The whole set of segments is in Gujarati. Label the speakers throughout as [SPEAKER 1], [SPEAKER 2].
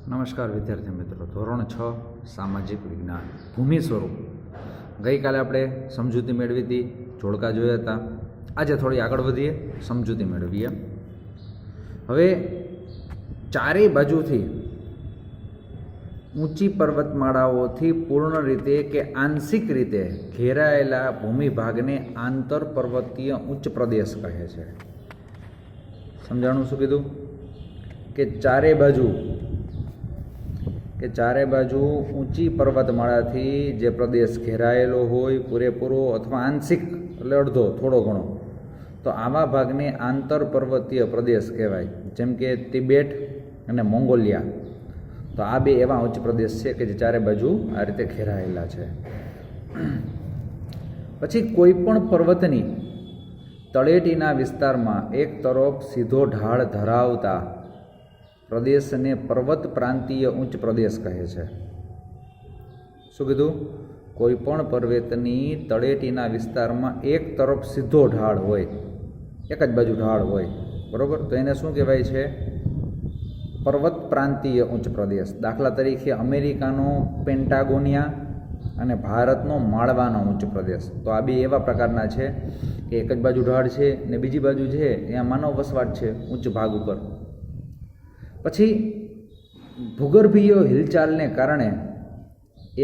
[SPEAKER 1] નમસ્કાર વિદ્યાર્થી મિત્રો, ધોરણ 6 સામાજિક વિજ્ઞાન ભૂમિ સ્વરૂપ. ગઈકાલે આપણે સમજૂતી મેળવી હતી, જોડકા જોયા હતા. આજે થોડી આગળ વધીએ, સમજૂતી મેળવીએ. હવે ચારેય બાજુથી ઊંચી પર્વતમાળાઓથી પૂર્ણ રીતે કે આંશિક રીતે ઘેરાયેલા ભૂમિભાગને આંતર પર્વતીય ઉચ્ચ પ્રદેશ કહે છે. સમજાણું શું કીધું? કે ચારે બાજુ ઊંચી પર્વતમાળાથી જે પ્રદેશ ઘેરાયેલો હોય પૂરેપૂરો અથવા આંશિક એટલે અડધો થોડો ઘણો, તો આવા ભાગને આંતર પર્વતીય પ્રદેશ કહેવાય. જેમ કે તિબેટ અને મોંગોલિયા, તો આ બે એવા ઉચ્ચ પ્રદેશ છે કે જે ચારે બાજુ આ રીતે ઘેરાયેલા છે. પછી કોઈ પણ પર્વતની તળેટીના વિસ્તારમાં એક તરફ સીધો ઢાળ ધરાવતા પ્રદેશને પર્વત પ્રાંતીય ઉચ્ચ પ્રદેશ કહે છે. શું કીધું? કોઈ પણ પર્વતની તળેટીના વિસ્તારમાં એક તરફ સીધો ઢાળ હોય, એક જ બાજુ ઢાળ હોય, બરાબર, તો એને શું કહેવાય છે? પર્વત પ્રાંતીય ઉચ્ચ પ્રદેશ. દાખલા તરીકે અમેરિકાનો પેન્ટાગોનિયા અને ભારતનો માળવાનો ઉચ્ચ પ્રદેશ. તો આ બે એવા પ્રકારના છે કે એક જ બાજુ ઢાળ છે ને બીજી બાજુ છે ત્યાં માનવ વસવાટ છે ઉચ્ચ ભાગ ઉપર. પછી ભૂગર્ભીય હિલચાલને કારણે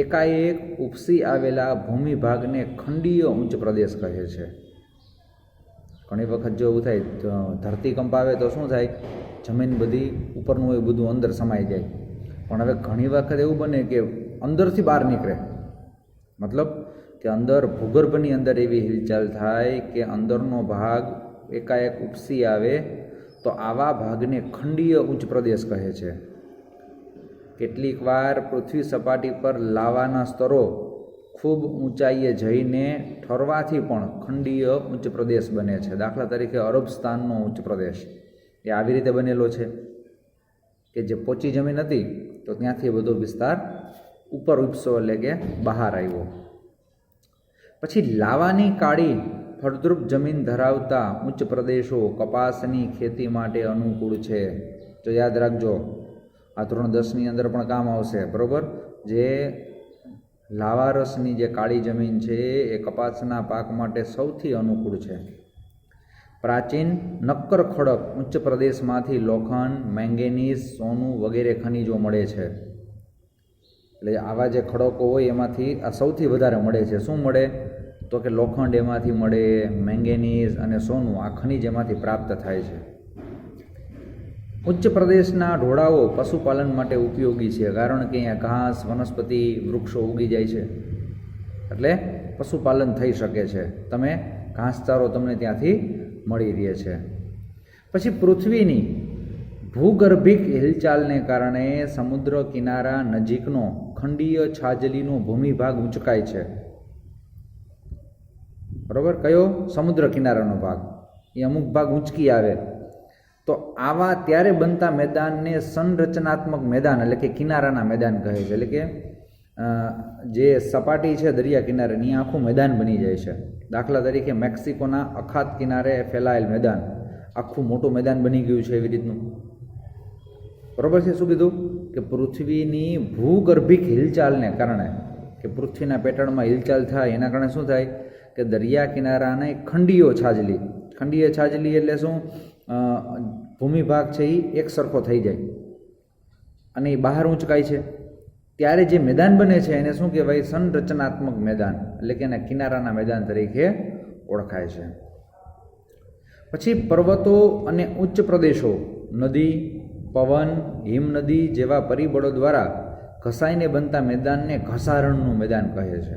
[SPEAKER 1] એકાએક ઉપસી આવેલા ભૂમિભાગને ખંડીય ઉચ્ચ પ્રદેશ કહે છે. ઘણી વખત જો એવું થાય, ધરતીકંપ આવે તો શું થાય? જમીન બધી ઉપરનું હોય બધું અંદર સમાઈ જાય. પણ હવે ઘણી વખત એવું બને કે અંદરથી બહાર નીકળે, મતલબ કે અંદર ભૂગર્ભની અંદર એવી હિલચાલ થાય કે અંદરનો ભાગ એકાએક ઉપસી આવે, તો આવા ભાગને ખંડીય ઉચ્ચ પ્રદેશ કહે છે. કેટલીક વાર પૃથ્વી સપાટી પર લાવાના સ્તરો ખૂબ ઊંચાઈએ જઈને ઠરવાથી પણ ખંડીય ઉચ્ચ પ્રદેશ બને છે. દાખલા તરીકે અરબસ્તાનનો ઉચ્ચ પ્રદેશ એ આવી રીતે બનેલો છે કે જે પોચી જમીન હતી તો ત્યાંથી બધો વિસ્તાર ઉપર ઉપસો, એટલે કે બહાર આવ્યો. પછી લાવાની કાળી ફળદ્રુપ જમીન ધરાવતા ઉચ્ચ પ્રદેશો કપાસની ખેતી માટે અનુકૂળ છે. તો યાદ રાખજો, આ ધોરણ 10ની અંદર પણ કામ આવશે, બરાબર. જે લાવારસની જે કાળી જમીન છે એ કપાસના પાક માટે સૌથી અનુકૂળ છે. પ્રાચીન નક્કર ખડક ઉચ્ચ પ્રદેશમાંથી લોખંડ, મેંગેનીઝ, સોનું વગેરે ખનિજો મળે છે. એટલે આવા જે ખડકો હોય એમાંથી આ સૌથી વધારે મળે છે. શું મળે? તો કે લોખંડ એમાંથી મળે, મેંગેનીઝ અને સોનું, આ ખનિજ એમાંથી પ્રાપ્ત થાય છે. ઉચ્ચ પ્રદેશના ઢોળાવો પશુપાલન માટે ઉપયોગી છે, કારણ કે અહીંયા ઘાસ, વનસ્પતિ, વૃક્ષો ઉગી જાય છે, એટલે પશુપાલન થઈ શકે છે. તમે ઘાસચારો તમને ત્યાંથી મળી રહે છે. પછી પૃથ્વીની ભૂગર્ભિક હિલચાલને કારણે સમુદ્ર કિનારા નજીકનો ખંડીય છાજલીનો ભૂમિભાગ ઊંચકાય છે. બરાબર, કયો? સમુદ્ર કિનારાનો ભાગ, એ અમુક ભાગ ઊંચકી આવે, તો આવા ત્યારે બનતા મેદાનને સંરચનાત્મક મેદાન એટલે કે કિનારાના મેદાન કહે છે. એટલે કે જે સપાટી છે દરિયા કિનારેની આખું મેદાન બની જાય છે. દાખલા તરીકે મેક્સિકોના અખાત કિનારે ફેલાયેલ મેદાન આખું મોટું મેદાન બની ગયું છે, એવી રીતનું. બરાબર છે. શું કીધું? કે પૃથ્વીની ભૂગર્ભિક હિલચાલને કારણે, કે પૃથ્વીના પેટર્નમાં હિલચાલ થાય એના કારણે શું થાય? કે દરિયા કિનારાને ખંડીય છાજલી. ખંડીય છાજલી એટલે શું? ભૂમિભાગ છે એ એક સરખો થઈ જાય અને એ બહાર ઊંચકાય છે, ત્યારે જે મેદાન બને છે એને શું કહેવાય? સંરચનાત્મક મેદાન, એટલે કે એના કિનારાના મેદાન તરીકે ઓળખાય છે. પછી પર્વતો અને ઉચ્ચ પ્રદેશો નદી, પવન, હિમનદી જેવા પરિબળો દ્વારા ઘસાઈને બનતા મેદાનને ઘસારણનું મેદાન કહે છે.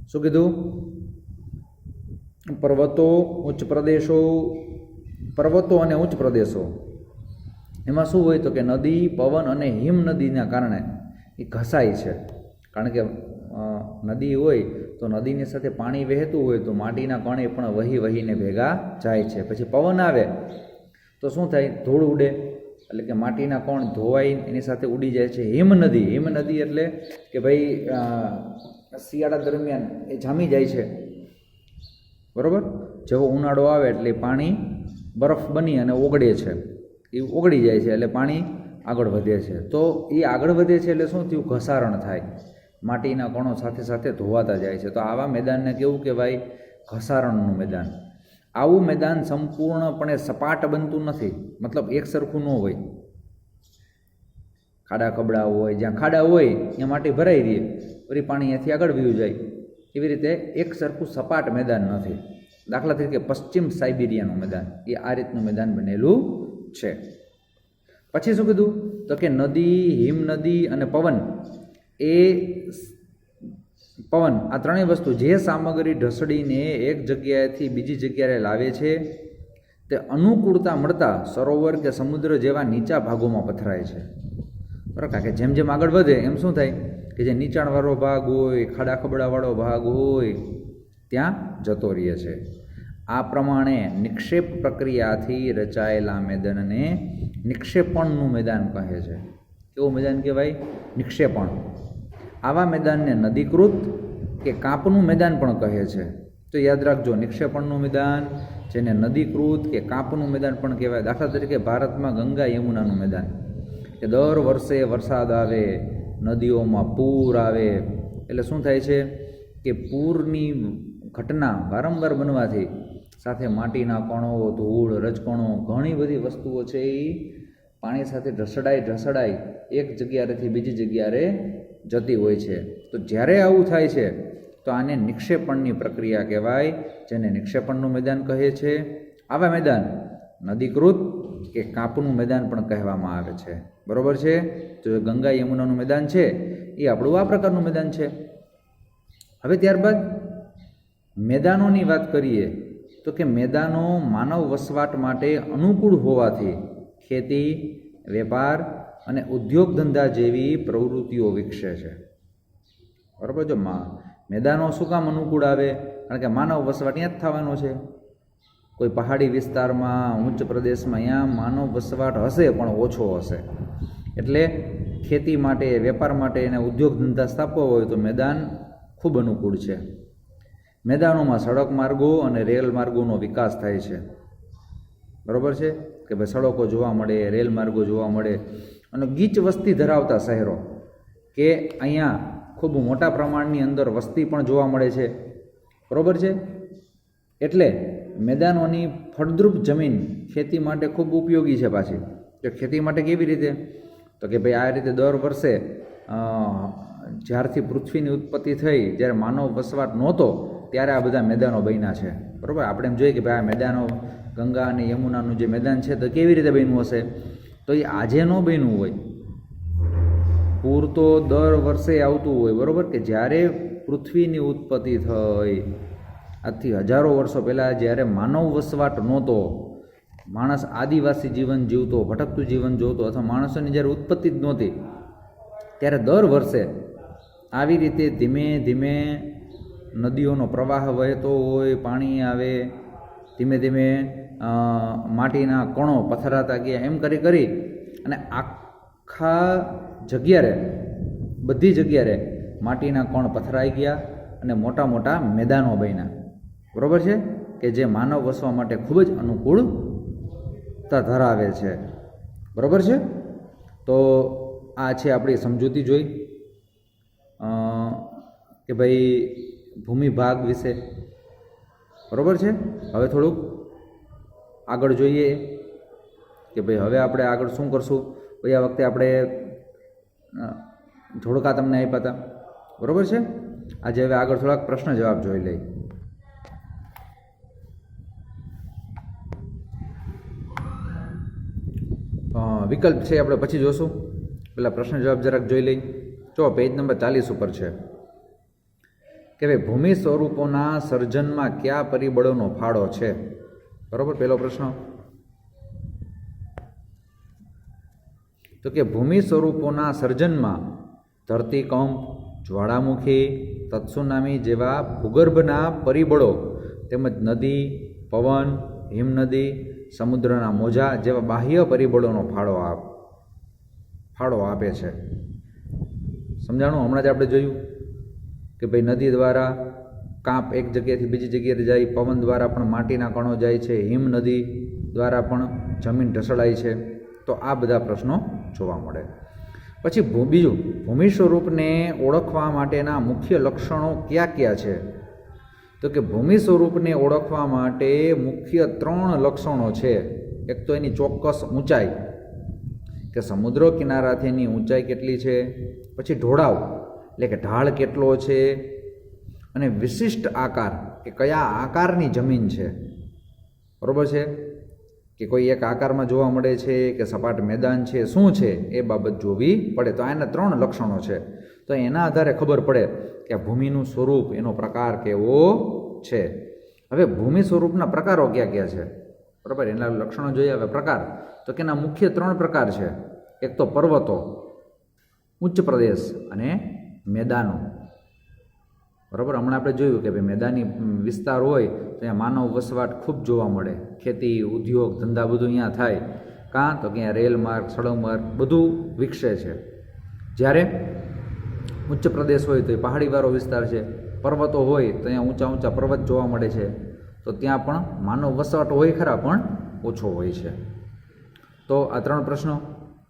[SPEAKER 1] શું કીધું? પર્વતો અને ઉચ્ચ પ્રદેશો એમાં શું હોય? તો કે નદી, પવન અને હિમ નદીના કારણે એ ઘસાય છે. કારણ કે નદી હોય તો નદીની સાથે પાણી વહેતું હોય તો માટીના કણ પણ વહીને ભેગા જાય છે. પછી પવન આવે તો શું થાય? ધૂળ ઉડે, એટલે કે માટીના કણ ધોવાઈ એની સાથે ઉડી જાય છે. હિમ નદી એટલે કે ભાઈ શિયાળા દરમિયાન એ જામી જાય છે, બરાબર. જેવો ઉનાળો આવે એટલે પાણી બરફ બની અને ઓગળે છે, એ ઓગળી જાય છે, એટલે પાણી આગળ વધે છે. તો એ આગળ વધે છે એટલે શું થયું? ઘસારણ થાય, માટીના કણો સાથે સાથે ધોવાતા જાય છે. તો આવા મેદાનને કેવું કહેવાય? ઘસારણનું મેદાન. આવું મેદાન સંપૂર્ણપણે સપાટ બનતું નથી, મતલબ એક સરખું ન હોય. ખાડા ખબડા હોય, જ્યાં ખાડા હોય ત્યાં માટી ભરાઈ રહે, વળી પાણી અહીંયાથી આગળ વયું જાય. એવી રીતે એક સરખું સપાટ મેદાન નથી. દાખલા તરીકે પશ્ચિમ સાઇબિરિયાનું મેદાન, એ આ રીતનું મેદાન બનેલું છે. પછી શું કીધું? તો કે નદી, હિમનદી અને પવન, એ પવન આ ત્રણેય વસ્તુ જે સામગ્રી ઢસડીને એક જગ્યાએથી બીજી જગ્યાએ લાવે છે તે અનુકૂળતા મળતા સરોવર કે સમુદ્ર જેવા નીચા ભાગોમાં પથરાય છે. બરાબર? કારણ કે જેમ જેમ આગળ વધે એમ શું થાય કે જે નીચાણવાળો ભાગ હોય, ખાડા ખબડાવાળો ભાગ હોય ત્યાં જતો રહે છે. આ પ્રમાણે નિક્ષેપ પ્રક્રિયાથી રચાયેલા મેદાનને નિક્ષેપણનું મેદાન કહે છે. કેવું મેદાન કહેવાય? નિક્ષેપણ. આવા મેદાનને નદીકૃત કે કાંપનું મેદાન પણ કહે છે. તો યાદ રાખજો, નિક્ષેપણનું મેદાન, જેને નદીકૃત કે કાંપનું મેદાન પણ કહેવાય. દાખલા તરીકે ભારતમાં ગંગા યમુનાનું મેદાન, કે દર વર્ષે વરસાદ આવે, નદીઓમાં પૂર આવે, એટલે શું થાય છે કે પૂરની ઘટના વારંવાર બનવાથી સાથે માટીના કણો, ધૂળ, રજકણો, ઘણી બધી વસ્તુઓ છે એ પાણી સાથે ઢસડાઈ એક જગ્યાએથી બીજી જગ્યાએ જતી હોય છે. તો જ્યારે આવું થાય છે તો આને નિક્ષેપણની પ્રક્રિયા કહેવાય, જેને નિક્ષેપણનું મેદાન કહે છે. આવા મેદાન નદીકૃત કે કાંપનું મેદાન પણ કહેવામાં આવે છે. બરોબર છે? તો ગંગા યમુનાનું મેદાન છે એ આપણું આ પ્રકારનું મેદાન છે. હવે ત્યારબાદ મેદાનોની વાત કરીએ તો કે મેદાનો માનવ વસવાટ માટે અનુકૂળ હોવાથી ખેતી, વેપાર અને ઉદ્યોગ ધંધા જેવી પ્રવૃત્તિઓ વિકસે છે. બરાબર? જો મેદાનો શું કામ અનુકૂળ આવે? કારણ કે માનવ વસવાટ ત્યાં જ થવાનો છે. કોઈ પહાડી વિસ્તારમાં, ઉચ્ચ પ્રદેશમાં અહીંયા માનવ વસવાટ હશે પણ ઓછો હશે. એટલે ખેતી માટે, વેપાર માટે અને ઉદ્યોગ ધંધા સ્થાપવા હોય તો મેદાન ખૂબ અનુકૂળ છે. મેદાનોમાં સડક માર્ગો અને રેલ માર્ગોનો વિકાસ થાય છે. બરાબર છે? કે ભાઈ સડકો જોવા મળે, રેલ માર્ગો જોવા મળે. અને ગીચ વસ્તી ધરાવતા શહેરો, કે અહીંયા ખૂબ મોટા પ્રમાણની અંદર વસ્તી પણ જોવા મળે છે. બરાબર છે? એટલે મેદાનોની ફળદ્રુપ જમીન ખેતી માટે ખૂબ ઉપયોગી છે. પાછી તો ખેતી માટે કેવી રીતે? તો કે ભાઈ આ રીતે દર વર્ષે જ્યારથી પૃથ્વીની ઉત્પત્તિ થઈ, જ્યારે માનવ વસવાટ નહોતો ત્યારે આ બધા મેદાનો બન્યા છે. બરાબર? આપણે એમ જોઈએ કે ભાઈ આ મેદાનો, ગંગા અને યમુનાનું જે મેદાન છે તો કેવી રીતે બન્યું હશે? તો એ આજે ન બન્યું હોય. પૂર તો દર વર્ષે આવતું હોય. બરાબર? કે જ્યારે પૃથ્વીની ઉત્પત્તિ થઈ, આજથી હજારો વર્ષો પહેલાં જ્યારે માનવ વસવાટ નહોતો, માણસ આદિવાસી જીવન જીવતો, ભટકતું જીવન જોતો, અથવા માણસોની જ્યારે ઉત્પત્તિ જ નહોતી, ત્યારે દર વર્ષે આવી રીતે ધીમે ધીમે નદીઓનો પ્રવાહ વહેતો હોય, પાણી આવે, ધીમે ધીમે માટીના કણો પથરાતા ગયા, એમ કરી અને આખા જગ્યાએ, બધી જગ્યાએ માટીના કણ પથરાઈ ગયા અને મોટા મોટા મેદાનો બન્યા. બરાબર છે? કે જે માનવ વસવા માટે ખૂબ જ અનુકૂળતા ધરાવે છે. બરાબર છે? તો આ છે આપણી સમજૂતી જોઈ કે ભાઈ ભૂમિભાગ વિશે. બરાબર છે? હવે થોડુંક આગળ જોઈએ કે ભાઈ હવે આપણે આગળ શું કરશું. ભાઈ આ વખતે આપણે જોડકા તમને આપ્યા હતા. બરાબર છે? આજે હવે આગળ થોડાક પ્રશ્ન જવાબ જોઈ લઈએ. વિકલ્પ છે આપણે પછી જોશું. પેલા પ્રશ્ન જવાબ જરાક જોઈ લઈ. જો પેજ નંબર 40 ઉપર છે કે ભાઈ ભૂમિ સ્વરૂપોના સર્જનમાં કયા પરિબળોનો ફાળો છે? બરાબર? પહેલો પ્રશ્ન તો કે ભૂમિ સ્વરૂપોના સર્જનમાં ધરતીકંપ, જ્વાળામુખી, તત્સુનામી જેવા ભૂગર્ભના પરિબળો તેમજ નદી, પવન, હિમનદી, સમુદ્રના મોજા જેવા બાહ્ય પરિબળોનો ફાળો આપે છે. સમજાણું? હમણાં જ આપણે જોયું કે ભાઈ નદી દ્વારા કાંપ એક જગ્યાએથી બીજી જગ્યાએ જાય, પવન દ્વારા પણ માટીના કણો જાય છે, હિમ નદી દ્વારા પણ જમીન ઢસડાય છે. તો આ બધા પ્રશ્નો જોવા મળે. પછી બીજું, ભૂમિ સ્વરૂપને ઓળખવા માટેના મુખ્ય લક્ષણો કયા કયા છે? તો કે ભૂમિ સ્વરૂપને ઓળખવા માટે મુખ્ય 3 લક્ષણો છે. એક તો એની ચોક્કસ ઊંચાઈ, કે સમુદ્ર કિનારાથી એની ઊંચાઈ કેટલી છે. પછી ઢોળાવ એટલે કે ઢાળ કેટલો છે, અને વિશિષ્ટ આકાર કે કયા આકારની જમીન છે. બરાબર છે, કે કોઈ એક આકારમાં જોવા મળે છે કે સપાટ મેદાન છે, શું છે એ બાબત જોવી પડે. તો આના 3 લક્ષણો છે. તો એના આધારે ખબર પડે કે આ ભૂમિનું સ્વરૂપ, એનો પ્રકાર કેવો છે. હવે ભૂમિ સ્વરૂપના પ્રકારો કયા કયા છે? બરાબર, એના લક્ષણો જોઈએ. હવે પ્રકાર, તો કે એના મુખ્ય 3 પ્રકાર છે. એક તો પર્વતો, ઉચ્ચ પ્રદેશ અને મેદાનો. બરાબર, હમણાં આપણે જોયું કે ભાઈ મેદાની વિસ્તાર હોય તો અહીંયા માનવ વસવાટ ખૂબ જોવા મળે. ખેતી, ઉદ્યોગ, ધંધા બધું અહીંયા થાય. કાં તો કે અહીંયા રેલ માર્ગ, સડક માર્ગ બધું વિકસે છે. જ્યારે ઉચ્ચ પ્રદેશ હોય તો એ પહાડીવાળો વિસ્તાર છે. પર્વતો હોય તો અહીંયા ઊંચા ઊંચા પર્વત જોવા મળે છે. તો ત્યાં પણ માનવ વસવાટ હોય ખરા, પણ ઓછો હોય છે. તો આ 3 પ્રશ્નો.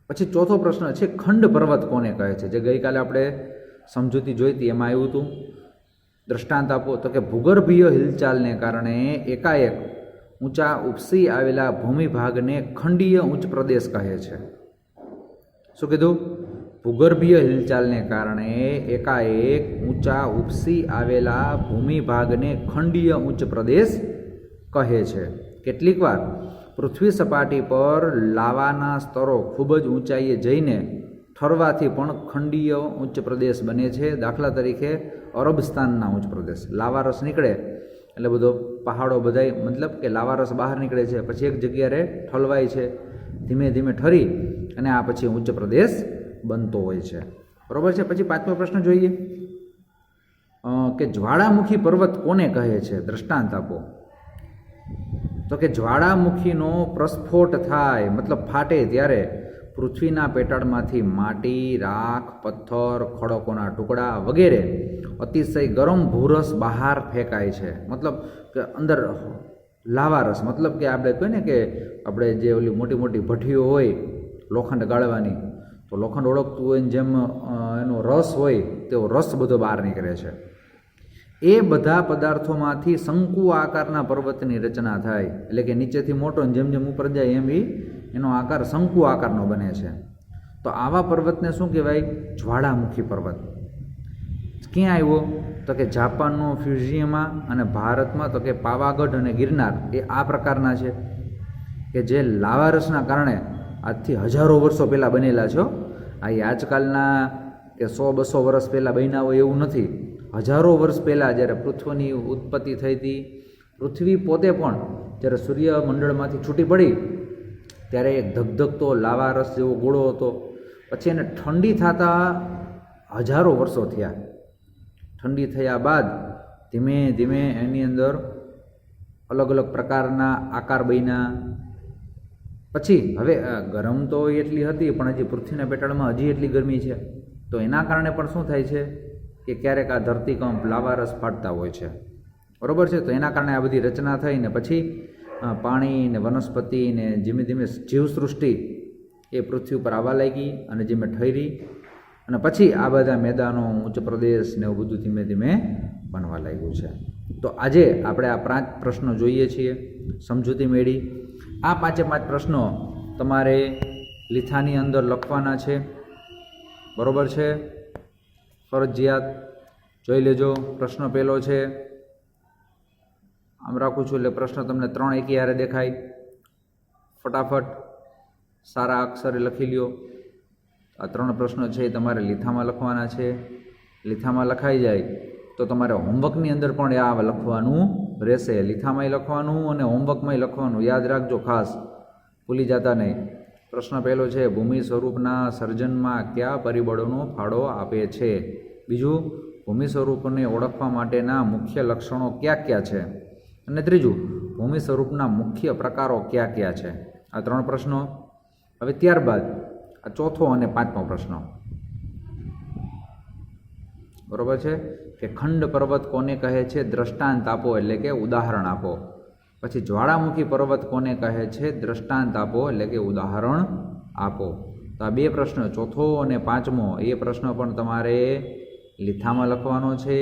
[SPEAKER 1] પછી ચોથો પ્રશ્ન છે, ખંડ પર્વત કોને કહે છે? જે ગઈકાલે આપણે સમજૂતી જોઈ હતી એમાં આવ્યું હતું. દ્રષ્ટાંત આપો. તો કે ભૂગર્ભીય હિલચાલને કારણે એકાએક ઊંચા ઉપસી આવેલા ભૂમિભાગને ખંડીય ઉચ્ચ પ્રદેશ કહે છે. શું કીધું? ભૂગર્ભીય હિલચાલને કારણે એકાએક ઊંચા ઉપસી આવેલા ભૂમિભાગને ખંડીય ઉચ્ચ પ્રદેશ કહે છે. કેટલીક વાર પૃથ્વી સપાટી પર લાવાના સ્તરો ખૂબ જ ઊંચાઈએ જઈને ઠરવાથી પણ ખંડીય ઉચ્ચ પ્રદેશ બને છે. દાખલા તરીકે અરબસ્તાનના ઉચ્ચ પ્રદેશ, લાવારસ નીકળે એટલે બધો પહાડો બધાય, મતલબ કે લાવારસ બહાર નીકળે છે, પછી એક જગ્યાએ ઠલવાય છે, ધીમે ધીમે ઠરી અને આ પછી ઉચ્ચ પ્રદેશ બનતો હોય છે. બરાબર છે. પછી 5મો પ્રશ્ન જોઈએ કે જ્વાળામુખી પર્વત કોને કહે છે? દ્રષ્ટાંત આપો. તો કે જ્વાળામુખીનો પ્રસ્ફોટ થાય, મતલબ ફાટે ત્યારે પૃથ્વીના પેટાળમાંથી માટી, રાખ, પથ્થર, ખડકોના ટુકડા વગેરે અતિશય ગરમ ભૂરસ બહાર ફેંકાય છે. મતલબ કે અંદર લાવારસ, મતલબ કે આપણે કહીએ ને કે આપણે જે ઓલી મોટી મોટી ભઠ્ઠીઓ હોય લોખંડ ગાળવાની, તો લોખંડ ઓળખતું હોય ને જેમ એનો રસ હોય તેવો રસ બધો બહાર નીકળે છે. એ બધા પદાર્થોમાંથી શંકુ આકારના પર્વતની રચના થાય. એટલે કે નીચેથી મોટો જેમ જેમ ઉપર જાય એમ એનો આકાર શંકુ આકારનો બને છે. તો આવા પર્વતને શું કહેવાય? જ્વાળામુખી પર્વત. ક્યાં આવ્યો? તો કે જાપાનનો ફ્યુજીયામા, અને ભારતમાં તો કે પાવાગઢ અને ગિરનાર એ આ પ્રકારના છે કે જે લાવારસના કારણે આજથી હજારો વર્ષો પહેલાં બનેલા છે. આ આજકાલના કે 100-200 વર્ષ પહેલાં બન્યા હોય એવું નથી. હજારો વર્ષ પહેલાં જ્યારે પૃથ્વીની ઉત્પત્તિ થઈ હતી, પૃથ્વી પોતે પણ જ્યારે સૂર્યમંડળમાંથી છૂટી પડી ત્યારે એક ધગધગતો લાવારસ જેવો ગોળો હતો. પછી એને ઠંડી થતાં હજારો વર્ષો થયા. ઠંડી થયા બાદ ધીમે ધીમે એની અંદર અલગ અલગ પ્રકારના આકાર બન્યા. પછી હવે ગરમ તો એટલી હતી પણ હજી પૃથ્વીના પેટાળમાં હજી એટલી ગરમી છે. તો એના કારણે પણ શું થાય છે કે ક્યારેક આ ધરતીકંપ, લાવારસ ફાટતા હોય છે. બરાબર છે. તો એના કારણે આ બધી રચના થઈ ને પછી પાણી ને વનસ્પતિ ને ધીમે ધીમે જીવસૃષ્ટિ એ પૃથ્વી ઉપર આવવા લાગી અને ધીમે ઠરી, અને પછી આ બધા મેદાનો, ઉચ્ચ પ્રદેશ ને એવું બધું ધીમે ધીમે બનવા લાગ્યું છે. તો આજે આપણે આ 5 પ્રશ્નો જોઈએ છીએ, સમજૂતી મેળવી. આ 5 પ્રશ્નો તમારે લીથાની અંદર લખવાના છે. બરાબર છે, ફરજિયાત જોઈ લેજો. પ્રશ્ન પહેલો છે, આમ રાખું છું એટલે પ્રશ્ન તમને 3 એકી હારે દેખાય. ફટાફટ સારા અક્ષરે લખી લ્યો. આ 3 પ્રશ્નો છે એ તમારે લીથામાં લખવાના છે. લીથામાં લખાઈ જાય તો તમારે હોમવર્કની અંદર પણ આ લખવાનું રહેશે. લીથામાંય લખવાનું અને હોમવર્કમાંય લખવાનું. યાદ રાખજો, ખાસ ભૂલી જતા નહીં. પ્રશ્ન પહેલો છે, ભૂમિ સ્વરૂપના સર્જનમાં કયા પરિબળોનો ફાળો આપે છે? બીજું, ભૂમિ સ્વરૂપને ઓળખવા માટેના મુખ્ય લક્ષણો કયા કયા છે? અને ત્રીજું, ભૂમિ સ્વરૂપના મુખ્ય પ્રકારો કયા કયા છે? આ 3 પ્રશ્નો. હવે ત્યારબાદ આ ચોથો અને 5મો પ્રશ્ન. બરાબર છે કે ખંડ પર્વત કોને કહે છે? દ્રષ્ટાંત આપો, એટલે કે ઉદાહરણ આપો. પછી જ્વાળામુખી પર્વત કોને કહે છે? દ્રષ્ટાંત આપો, એટલે કે ઉદાહરણ આપો. તો આ બે પ્રશ્ન, ચોથો અને પાંચમો, એ પ્રશ્ન પણ તમારે લીથામાં લખવાનો છે.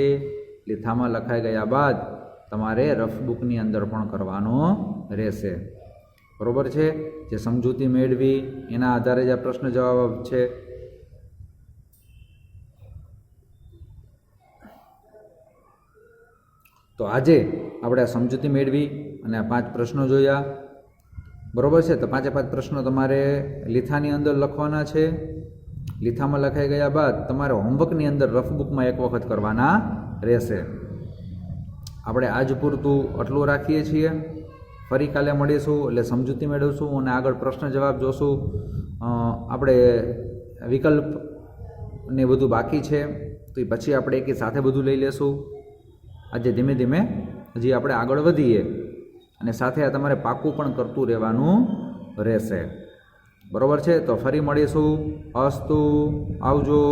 [SPEAKER 1] લીથામાં લખાઈ ગયા બાદ તમારે રફબુકની અંદર પણ કરવાનો રહેશે. બરાબર છે? જે સમજૂતી મેળવી એના આધારે જ આ પ્રશ્ન જવાબ છે. તો આજે આપણે આ સમજૂતી મેળવી અને આ 5 પ્રશ્નો જોયા. બરાબર છે? તો 5 પ્રશ્નો તમારે લીથાની અંદર લખવાના છે. લીથામાં લખાઈ ગયા બાદ તમારે હોમવર્કની અંદર રફબુકમાં એક વખત કરવાના રહેશે. આપણે આજ પૂરતું આટલું રાખીએ છીએ. ફરી કાલે મળીશું, એટલે સમજૂતી મેળવશું અને આગળ પ્રશ્ન જવાબ જોશું. આપણે વિકલ્પ ને બધું બાકી છે, તો એ પછી આપણે એકી સાથે બધું લઈ લેશું. આજે ધીમે ધીમે હજી આપણે આગળ વધીએ અને સાથે આ તમારે પાકું પણ કરતું રહેવાનું રહેશે. બરાબર છે? તો ફરી મળીશું. અસ્તુ, આવજો.